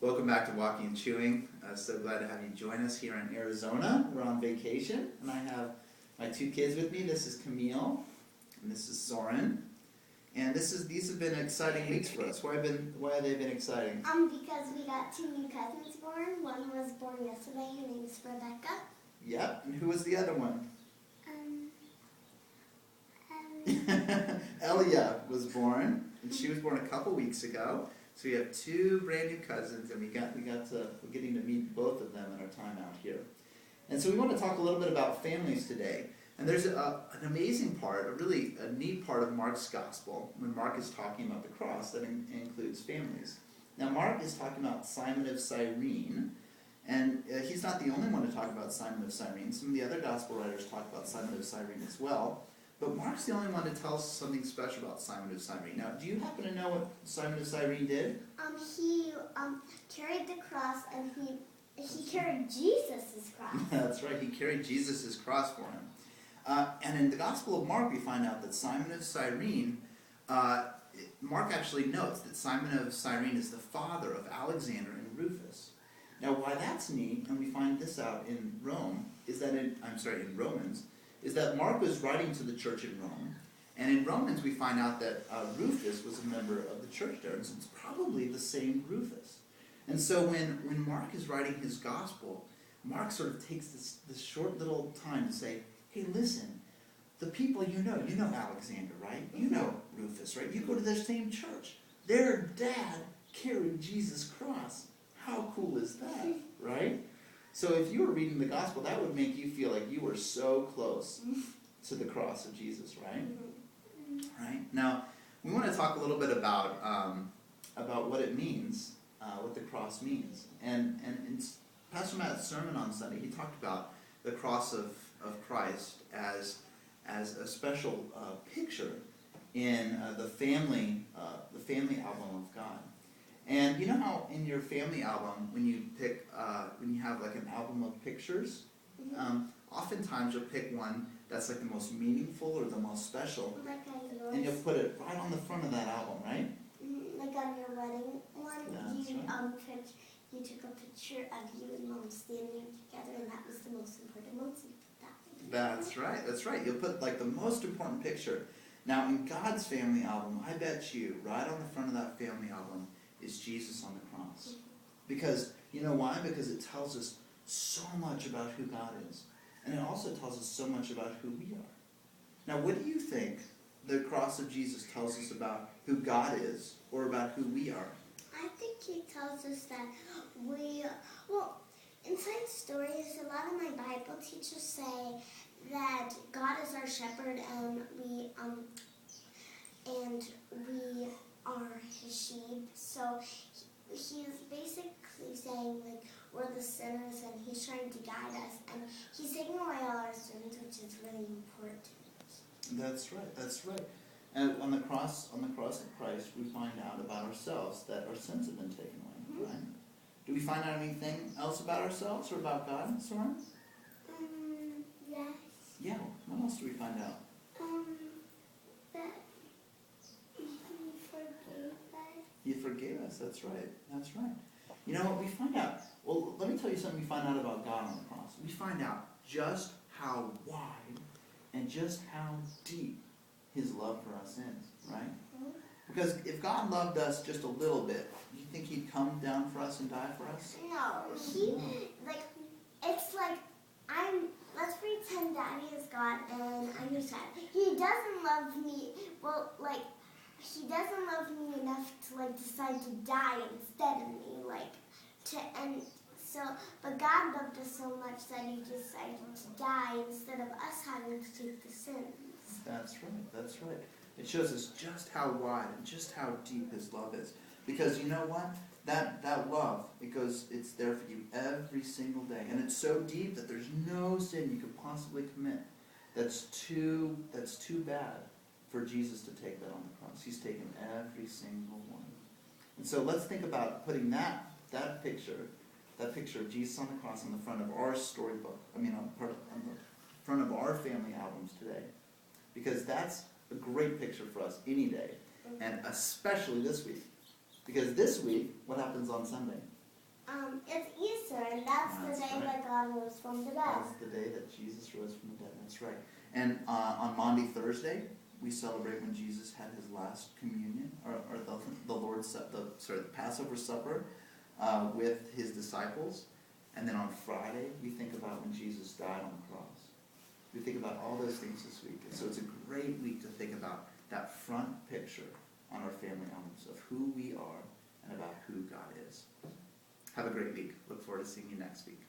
Welcome back to Walking and Chewing. So glad to have you join us here in Arizona. We're on vacation, and I have my two kids with me. This is Camille, and this is Soren. And these have been exciting weeks for us. Why have they been exciting? Because we got two new cousins born. One was born yesterday. Her name is Rebecca. Yep. And who was the other one? Elia was born, and she was born a couple weeks ago. So we have two brand new cousins, and we're getting to meet both of them in our time out here. And so we want to talk a little bit about families today. And there's an amazing part, a neat part of Mark's gospel when Mark is talking about the cross that includes families. Now Mark is talking about Simon of Cyrene, and he's not the only one to talk about Simon of Cyrene. Some of the other gospel writers talk about Simon of Cyrene as well. But Mark's the only one to tell us something special about Simon of Cyrene. Now, do you happen to know what Simon of Cyrene did? He carried the cross, and he carried Jesus' cross. That's right, he carried Jesus' cross for him. And in the Gospel of Mark, we find out that Simon of Cyrene, Mark actually notes that Simon of Cyrene is the father of Alexander and Rufus. Now, why that's neat, and we find this out in Romans, is that Mark was writing to the church in Rome, and in Romans we find out that Rufus was a member of the church there, and so it's probably the same Rufus. And so when Mark is writing his gospel, Mark sort of takes this short little time to say, hey, listen, the people you know Alexander, right? You know Rufus, right? You go to their same church. Their dad carried Jesus' cross. How cool is that, right? So if you were reading the gospel, that would make you feel like you were so close to the cross of Jesus, right? Right? Now, we want to talk a little bit about what it means, what the cross means. And in Pastor Matt's sermon on Sunday, he talked about the cross of Christ as a special picture in the family album of God. And you know how in your family album, when you have like an album of pictures, oftentimes you'll pick one that's like the most meaningful or the most special, and you'll put it right on the front of that album, right? Like on your wedding one, That's right. You took a picture of you and Mom standing together, and that was the most important one, so you put that. That's right. You'll put like the most important picture. Now in God's family album, I bet you right on the front of that family album is Jesus on the cross. Because, you know why? Because it tells us so much about who God is. And it also tells us so much about who we are. Now, what do you think the cross of Jesus tells us about who God is or about who we are? I think he tells us that inside stories, a lot of my Bible teachers say that God is our shepherd and we are his sheep. So he's basically saying like we're the sinners and he's trying to guide us, and he's taking away all our sins, which is really important. That's right. And on the cross of Christ, we find out about ourselves, that our sins have been taken away, right? Do we find out anything else about ourselves or about God, Soren? Yes. Yeah, what else do we find out? That he forgave us. He forgave us, that's right. You know what we find out? Well, let me tell you something we find out about God on the cross. We find out just how wide and just how deep his love for us is, right? Because if God loved us just a little bit, do you think he'd come down for us and die for us? No, let's pretend Daddy is God and I'm your dad. He doesn't love me, he doesn't love me enough to decide to die instead of me, but God loved us so much that he decided to die instead of us having to take the sins. That's right. It shows us just how wide and just how deep his love is. Because you know what? That love, it's there for you every single day. And it's so deep that there's no sin you could possibly commit that's too bad for Jesus to take that on the cross. He's taken every single one. And so let's think about putting that picture of Jesus on the cross on the front of our storybook, on the front of our family albums today. Because that's a great picture for us any day, and especially this week. Because this week, what happens on Sunday? It's Easter, and that's the day that God rose from the dead. That's the day that Jesus rose from the dead. That's right. And on Maundy Thursday, we celebrate when Jesus had his last communion, or the Lord's the Passover supper with his disciples. And then on Friday, we think about when Jesus died on the cross. We think about all those things this week. And so it's a great week to think about that front picture on our family albums of who we are and about who God is. Have a great week. Look forward to seeing you next week.